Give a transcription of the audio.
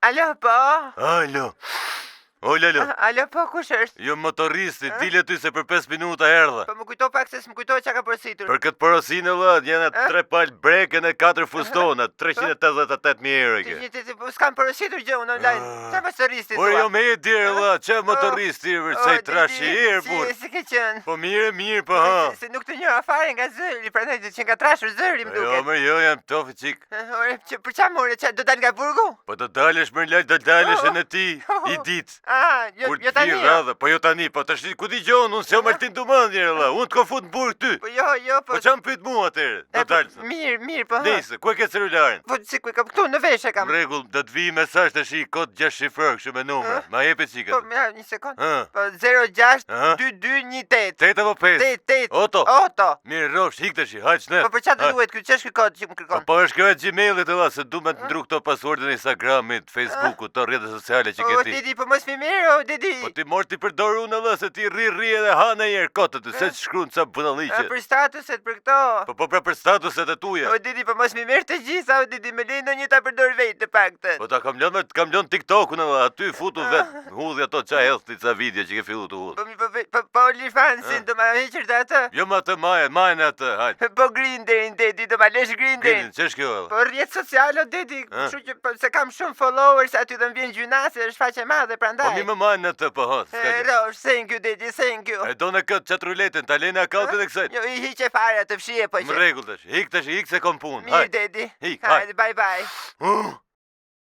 Alo, po? Alo. Olo. Alo, po, kush është? Jo motoristi, dile ty se për 5 minuta erdha. Po më kujto pak se s'më kujtoj çka ka porositur. Për këtë porosinë vëlla, jena 3 palë breken e 4 fustona, 388.000 euro kjo. Po s'kam porositur gjë unë online. Çfarë motoristi? Po jo me e dirë vëlla, çe motoristi vërcej trashi herë burr. Si ke qenë? Po mirë, po ha. Se nuk të njeh afare nga zëri, prandaj që nga trashur zëri më duket. Jo, jam tofi çik. Ore, për çfarë more? Do dal nga burgu? Po do dalësh më lart, do dalësh në ti i ditë. Jo tani. Po jo tani, po tash ku dëgjon, unë s'jam Martin Dumandi vëlla, unë të konfund në burg ty. Po jo, po. Po çam pyet mua atëherë? Do dalë. Mirë, po. Nice, ku e ke celularin? Po si ku e kam këtu në veshë kam. Në rregull, do të vi mesazh tash i kod 6 shifror kështu me numra. Ma jepi çika. Po një sekond. Po 06 2218. 8 apo 5? 8. Oto. Mirë, rrofsh, hik tash, haj snap. Po për çfarë duhet ky? Ç'është ky kod që më kërkon? Po është kjo e Gmailit vëlla, se du me të ndru këto pasuardën e Instagramit, Facebookut, të rrjetet sociale që ke ti. O Didi, po mos më mirë, Didi. Po ti mos ti përdor unë vëlla se ti rri edhe ha në herë kotët, se shkruan ca budalliqe. Për statuset për këto. Po për statuset e tuaja. O Didi, po mos më mirë të gjitha, o Didi, më lej ndonjë ta përdor vetë të paktën. Po ta kam lënë TikTokun vëlla, aty futu vet. Hudhi ato ça healthy ca video që ke filluar të hudh. Po OnlyFansin do ma heqër të atë? Jo më atë majnë atë, hajde. Po Grinderin, Dedi, do ma lesh Grinderin. Ç'është kjo vëlla? Po rrjet social o Dedi, kështu që se kam shumë followers aty do më vjen gjynase, është faqe e madhe prandaj. Po mi më majnë atë po ha. Rosh, thank you Dedi, thank you. E do në këtë chat ruletën, ta lejnë akauntin e kësaj. Jo, i hiqe fare të fshije po që. Në rregull tash. Hik se kom punë. Mirë Dedi. Hik, hajde, bye bye.